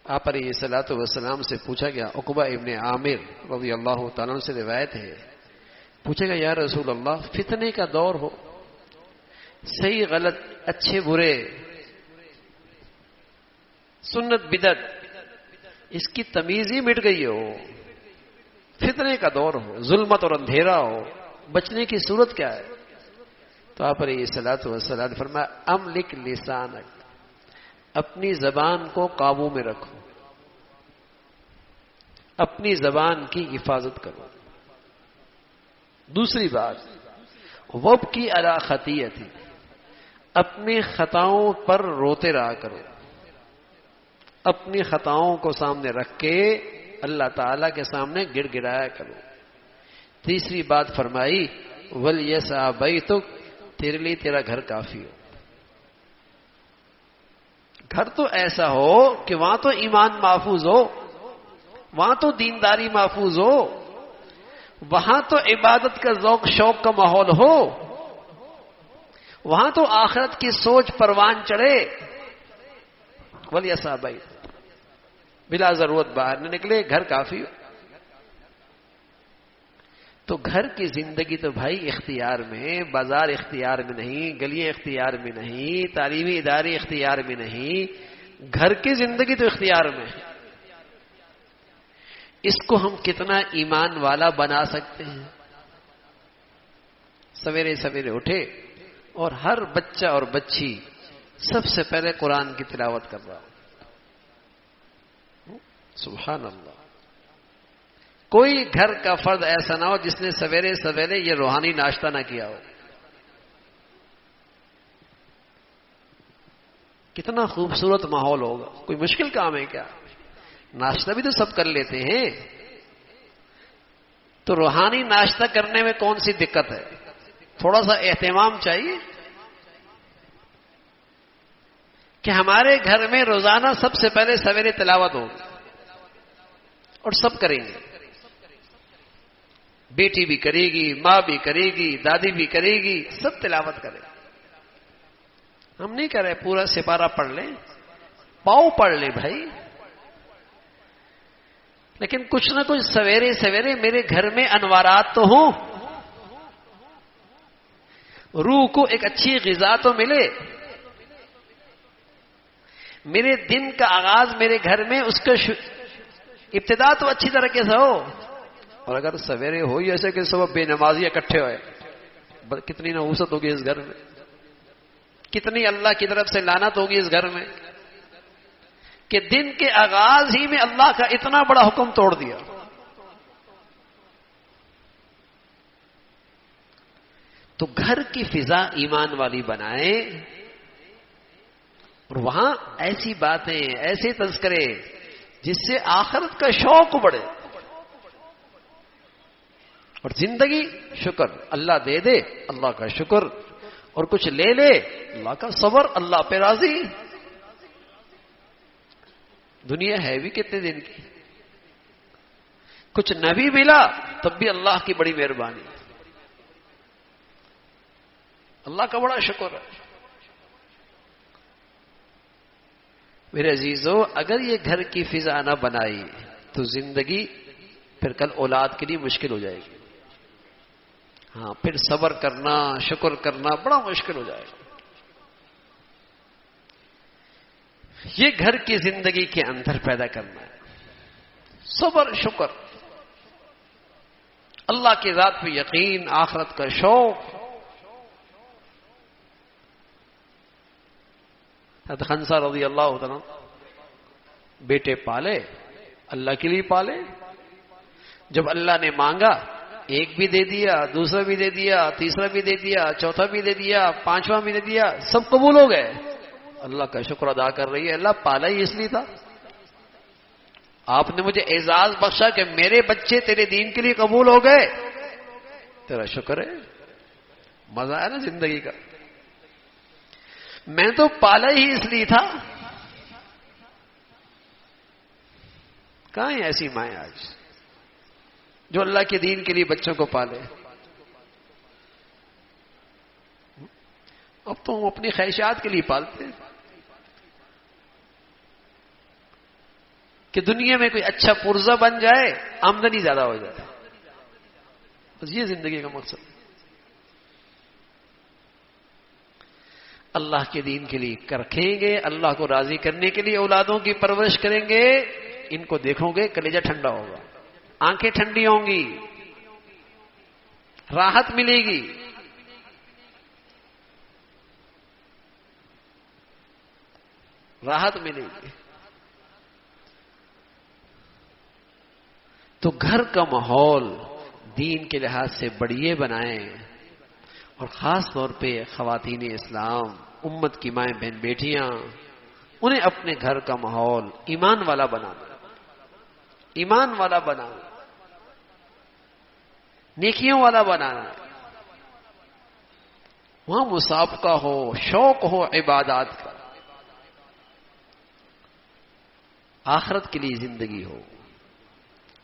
آپ علیہ الصلوۃ والسلام سے پوچھا گیا، عقبہ ابن عامر رضی اللہ تعالیٰ عنہ سے روایت ہے، پوچھے گا یا رسول اللہ فتنے کا دور ہو، صحیح غلط، اچھے برے، سنت بدعت، اس کی تمیز ہی مٹ گئی ہو، فتنے کا دور ہو، ظلمت اور اندھیرا ہو، بچنے کی صورت کیا ہے؟ تو آپ علیہ الصلوۃ والسلام نے فرمایا املک لسانک، اپنی زبان کو قابو میں رکھو، اپنی زبان کی حفاظت کرو۔ دوسری بات وابکی علی خطیئتی، اپنی خطاؤں پر روتے رہا کرو، اپنی خطاؤں کو سامنے رکھ کے اللہ تعالی کے سامنے گڑ گڑایا کرو۔ تیسری بات فرمائی ولیسع بیتک، تیرے لیے تیرا گھر کافی ہو، گھر تو ایسا ہو کہ وہاں تو ایمان محفوظ ہو، وہاں تو دینداری محفوظ ہو، وہاں تو عبادت کا ذوق شوق کا ماحول ہو، وہاں تو آخرت کی سوچ پروان چڑھے۔ ولیسع بیتک، بلا ضرورت باہر نہ نکلے، گھر کافی ہو۔ تو گھر کی زندگی تو بھائی اختیار میں، بازار اختیار میں نہیں، گلیاں اختیار میں نہیں، تعلیمی ادارے اختیار میں نہیں، گھر کی زندگی تو اختیار میں ہے۔ اس کو ہم کتنا ایمان والا بنا سکتے ہیں؟ سویرے سویرے اٹھے اور ہر بچہ اور بچی سب سے پہلے قرآن کی تلاوت کر رہا ہو، سبحان اللہ۔ کوئی گھر کا فرد ایسا نہ ہو جس نے سویرے سویرے یہ روحانی ناشتہ نہ کیا ہو۔ کتنا خوبصورت ماحول ہوگا، کوئی مشکل کام ہے کیا؟ ناشتہ بھی تو سب کر لیتے ہیں، تو روحانی ناشتہ کرنے میں کون سی دقت ہے؟ تھوڑا سا اہتمام چاہیے کہ ہمارے گھر میں روزانہ سب سے پہلے سویرے تلاوت ہوگی، اور سب کریں گے، بیٹی بھی کرے گی، ماں بھی کرے گی، دادی بھی کرے گی، سب تلاوت کریں۔ ہم نہیں کر رہے پورا سپارہ پڑھ لیں، پاؤ پڑھ لیں بھائی، لیکن کچھ نہ کچھ سویرے سویرے میرے گھر میں انوارات تو ہوں، روح کو ایک اچھی غذا تو ملے، میرے دن کا آغاز میرے گھر میں اس کا ابتدا تو اچھی طریقے سے ہو۔ اور اگر سویرے ہو ایسے کہ سب بے نمازی اکٹھے ہوئے، کتنی نحوست ہوگی اس گھر میں، کتنی اللہ کی طرف سے لعنت ہوگی اس گھر میں کہ دن کے آغاز ہی میں اللہ کا اتنا بڑا حکم توڑ دیا۔ تو گھر کی فضا ایمان والی بنائیں، اور وہاں ایسی باتیں، ایسے تذکرے جس سے آخرت کا شوق بڑھے، اور زندگی شکر، اللہ دے دے اللہ کا شکر، اور کچھ لے لے اللہ کا صبر، اللہ پہ راضی۔ دنیا ہے بھی کتنے دن کی، کچھ نہ بھی ملا تب بھی اللہ کی بڑی مہربانی، اللہ کا بڑا شکر ہے۔ میرے عزیزو، اگر یہ گھر کی فضا نہ بنائی تو زندگی پھر کل اولاد کے لیے مشکل ہو جائے گی۔ ہاں، پھر صبر کرنا، شکر کرنا بڑا مشکل ہو جائے گا۔ یہ گھر کی زندگی کے اندر پیدا کرنا ہے صبر، شکر، اللہ کی ذات پہ یقین، آخرت کا شوق۔ حضرت خنسہ رضی اللہ عنہ بیٹے پالے، اللہ کے لیے پالے، جب اللہ نے مانگا ایک بھی دے دیا، دوسرا بھی دے دیا، تیسرا بھی دے دیا، چوتھا بھی دے دیا، پانچواں بھی دے دیا، سب قبول ہو گئے۔ اللہ کا شکر ادا کر رہی ہے، اللہ پالا ہی اس لیے تھا، آپ نے مجھے اعزاز بخشا کہ میرے بچے تیرے دین کے لیے قبول ہو گئے، تیرا شکر ہے، مزہ آیا نا زندگی کا. میں تو پالا ہی اس لیے تھا. کہاں ہیں ایسی مائیں آج جو اللہ کے دین کے لیے بچوں کو پالے؟ اب تو ہم اپنی خواہشات کے لیے پالتے ہیں کہ دنیا میں کوئی اچھا پرزہ بن جائے، آمدنی زیادہ ہو جائے. بس یہ زندگی کا مقصد. اللہ کے دین کے لیے رکھیں گے، اللہ کو راضی کرنے کے لیے اولادوں کی پرورش کریں گے. ان کو دیکھو گے کلیجہ ٹھنڈا ہوگا، آنکھیں ٹھنڈی ہوں گی، راحت ملے گی. راحت ملے گی. تو گھر کا ماحول دین کے لحاظ سے بڑھیے بنائیں، اور خاص طور پہ خواتین اسلام، امت کی مائیں بہن بیٹیاں، انہیں اپنے گھر کا ماحول ایمان والا بنانا، ایمان والا بنانا، نیکیوں والا بنانا. وہاں مسابقہ ہو، شوق ہو عبادات کا، آخرت کے لیے زندگی ہو.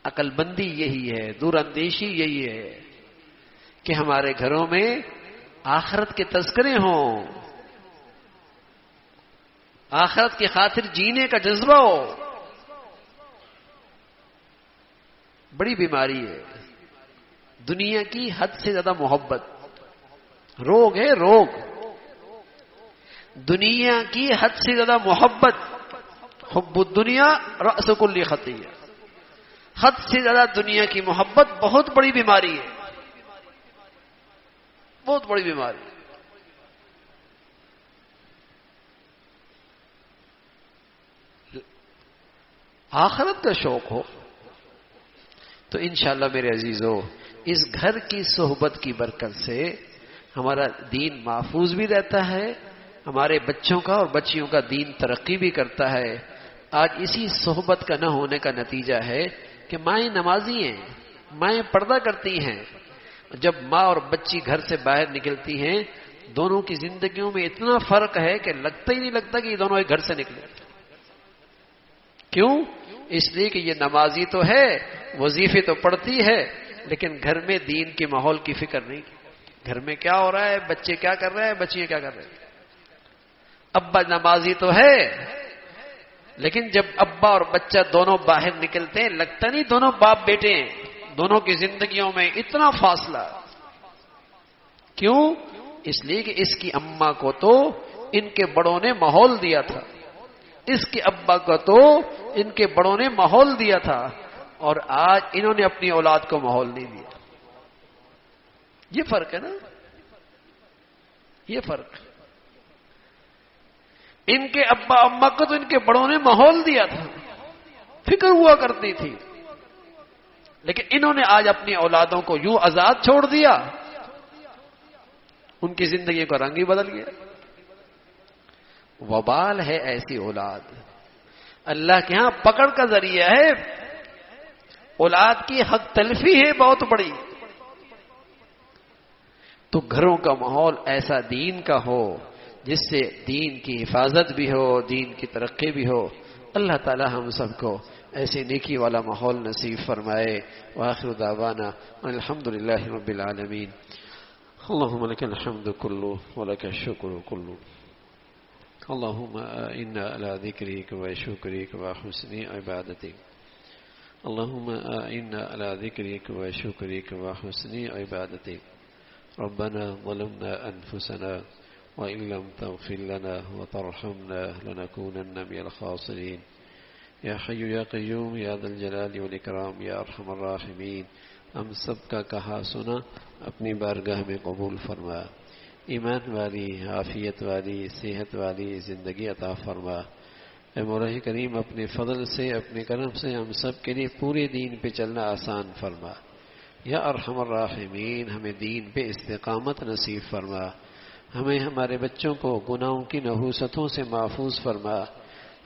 عقل بندی یہی ہے، دور اندیشی یہی ہے کہ ہمارے گھروں میں آخرت کے تذکرے ہوں، آخرت کی خاطر جینے کا جذبہ ہو. بڑی بیماری ہے دنیا کی حد سے زیادہ محبت. روگ ہے روگ، دنیا کی حد سے زیادہ محبت. حب الدنیا رأس کل خطیہ. حد سے زیادہ دنیا کی محبت بہت بڑی بیماری ہے، بہت بڑی بیماری. آخرت کا شوق ہو تو انشاءاللہ میرے عزیزو، اس گھر کی صحبت کی برکت سے ہمارا دین محفوظ بھی رہتا ہے، ہمارے بچوں کا اور بچیوں کا دین ترقی بھی کرتا ہے. آج اسی صحبت کا نہ ہونے کا نتیجہ ہے کہ مائیں نمازی ہیں، مائیں پردہ کرتی ہیں. جب ماں اور بچی گھر سے باہر نکلتی ہیں، دونوں کی زندگیوں میں اتنا فرق ہے کہ لگتا ہی نہیں لگتا کہ یہ دونوں ایک گھر سے نکلے. کیوں؟ اس لیے کہ یہ نمازی تو ہے، وظیفے تو پڑھتی ہے، لیکن گھر میں دین کے ماحول کی فکر نہیں. گھر میں کیا ہو رہا ہے، بچے کیا کر رہے ہیں، بچیاں کیا کر رہے ہیں. ابا نمازی تو ہے، لیکن جب ابا اور بچہ دونوں باہر نکلتے ہیں لگتا نہیں دونوں باپ بیٹے ہیں. دونوں کی زندگیوں میں اتنا فاصلہ. کیوں؟ اس لیے کہ اس کی اماں کو تو ان کے بڑوں نے ماحول دیا تھا، اس کے ابا کو تو ان کے بڑوں نے ماحول دیا تھا، اور آج انہوں نے اپنی اولاد کو ماحول نہیں دیا. یہ فرق ہے نا، یہ فرق. ان کے ابا اما کو تو ان کے بڑوں نے ماحول دیا تھا، فکر ہوا کرتی تھی، لیکن انہوں نے آج اپنی اولادوں کو یوں آزاد چھوڑ دیا، ان کی زندگی کا رنگ ہی بدل گیا. وبال ہے ایسی اولاد، اللہ کے ہاں پکڑ کا ذریعہ ہے. اولاد کی حق تلفی ہے بہت بڑی. تو گھروں کا ماحول ایسا دین کا ہو جس سے دین کی حفاظت بھی ہو، دین کی ترقی بھی ہو. اللہ تعالی ہم سب کو ایسے نیکی والا ماحول نصیب فرمائے. وآخر دعوانا الحمدللہ رب العالمین. اللهم لك الحمد كله ولك الشكر كله. اللهم إنا على ذكرك وشكرك وحسن عبادتك. اللهم إنا على ذكرك وشكرك وحسن عبادتك. ربنا ظلمنا أنفسنا وإن لم تغفر لنا وترحمنا لنكونن من الخاسرين. يا حي يا قيوم يا ذا الجلال والإكرام يا أرحم الراحمين. ہم سب کا کہا سنا اپنی بارگاہ میں قبول فرما. ایمان والی، عافیت والی، صحت والی زندگی عطا فرما. اے مولا کریم اپنے فضل سے، اپنے کرم سے ہم سب کے لیے پورے دین پہ چلنا آسان فرما. یا ارحم الراحمین ہمیں دین پہ استقامت نصیب فرما. ہمیں ہمارے بچوں کو گناہوں کی نحوستوں سے محفوظ فرما.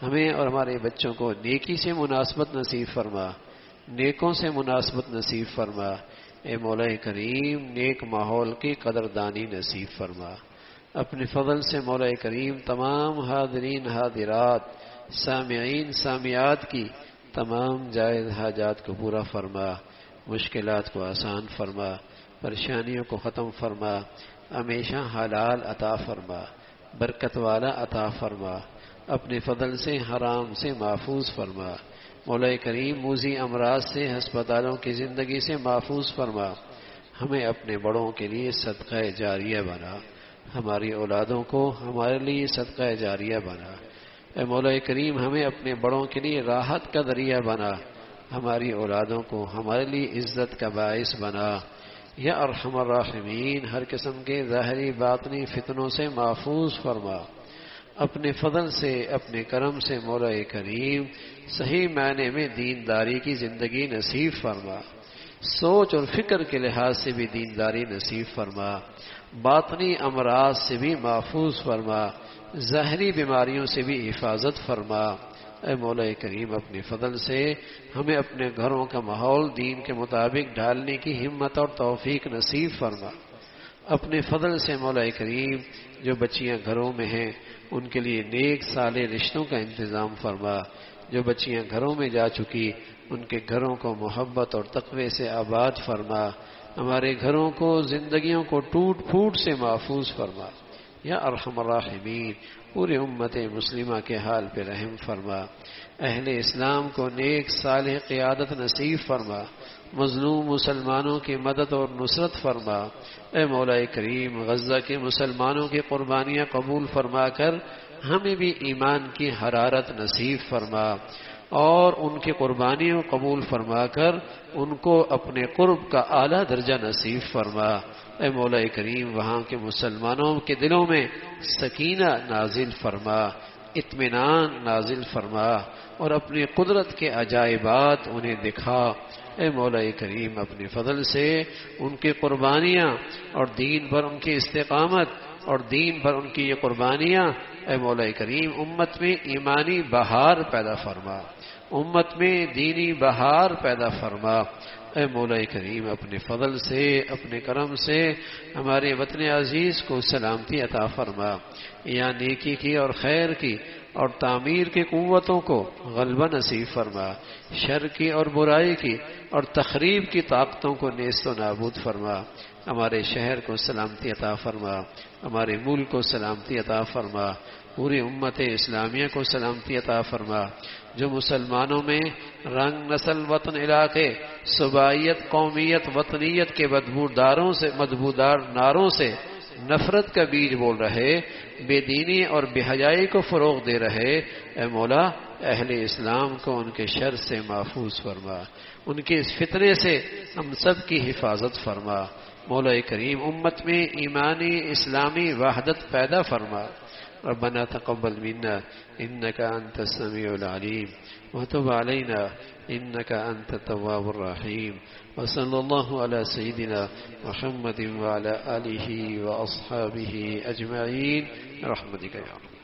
ہمیں اور ہمارے بچوں کو نیکی سے مناسبت نصیب فرما، نیکوں سے مناسبت نصیب فرما. اے مولا کریم نیک ماحول کی قدردانی نصیب فرما. اپنے فضل سے مولا کریم تمام حاضرین حاضرات سامعین سامعات کی تمام جائز حاجات کو پورا فرما، مشکلات کو آسان فرما، پریشانیوں کو ختم فرما، ہمیشہ حلال عطا فرما، برکت والا عطا فرما، اپنے فضل سے حرام سے محفوظ فرما. مولا کریم موذی امراض سے ہسپتالوں کی زندگی سے محفوظ فرما. ہمیں اپنے بڑوں کے لیے صدقہ جاریہ بنا، ہماری اولادوں کو ہمارے لیے صدقہ جاریہ بنا. اے مولا کریم ہمیں اپنے بڑوں کے لیے راحت کا ذریعہ بنا، ہماری اولادوں کو ہمارے لیے عزت کا باعث بنا. یا ارحم الراحمین ہر قسم کے ظاہری باطنی فتنوں سے محفوظ فرما. اپنے فضل سے اپنے کرم سے مولا کریم صحیح معنی میں دینداری کی زندگی نصیب فرما. سوچ اور فکر کے لحاظ سے بھی دینداری نصیب فرما، باطنی امراض سے بھی محفوظ فرما، ظاہری بیماریوں سے بھی حفاظت فرما. اے مولا کریم اپنے فضل سے ہمیں اپنے گھروں کا ماحول دین کے مطابق ڈھالنے کی ہمت اور توفیق نصیب فرما. اپنے فضل سے مولا کریم جو بچیاں گھروں میں ہیں ان کے لیے نیک صالح رشتوں کا انتظام فرما. جو بچیاں گھروں میں جا چکی ان کے گھروں کو محبت اور تقوی سے آباد فرما. ہمارے گھروں کو زندگیوں کو ٹوٹ پھوٹ سے محفوظ فرما. یا ارحم الراحمین پورے امت مسلمہ کے حال پہ رحم فرما. اہل اسلام کو نیک صالح قیادت نصیب فرما. مظلوم مسلمانوں کی مدد اور نصرت فرما. اے مولا کریم غزہ کے مسلمانوں کی قربانیاں قبول فرما کر ہمیں بھی ایمان کی حرارت نصیب فرما اور ان کی قربانیوں قبول فرما کر ان کو اپنے قرب کا اعلیٰ درجہ نصیب فرما. اے مولا کریم وہاں کے مسلمانوں کے دلوں میں سکینہ نازل فرما، اطمینان نازل فرما اور اپنی قدرت کے عجائبات انہیں دکھا. اے مولا کریم اپنے فضل سے ان کی قربانیاں اور دین پر ان کی استقامت اور دین پر ان کی یہ قربانیاں اے مولا کریم امت میں ایمانی بہار پیدا فرما، امت میں دینی بہار پیدا فرما. اے مولا کریم اپنے فضل سے اپنے کرم سے ہمارے وطن عزیز کو سلامتی عطا فرما. یا نیکی کی اور خیر کی اور تعمیر کی قوتوں کو غلبہ نصیب فرما، شر کی اور برائی کی اور تخریب کی طاقتوں کو نیست و نابود فرما. ہمارے شہر کو سلامتی عطا فرما، ہمارے ملک کو سلامتی عطا فرما، پوری امت اسلامیہ کو سلامتی عطا فرما. جو مسلمانوں میں رنگ نسل وطن علاقے صوبائیت قومیت وطنیت کے مدبودار نعروں سے نفرت کا بیج بول رہے، بے دینی اور بے حیائی کو فروغ دے رہے، اے مولا اہل اسلام کو ان کے شر سے محفوظ فرما، ان کے اس فتنے سے ہم سب کی حفاظت فرما. مولا کریم امت میں ایمانی اسلامی وحدت پیدا فرما. ربنا تقبل منا انك انت السميع العليم وتب علينا انك انت التواب الرحيم. وصلى الله على سيدنا محمد وعلى آله وأصحابه أجمعين برحمتك يا رب.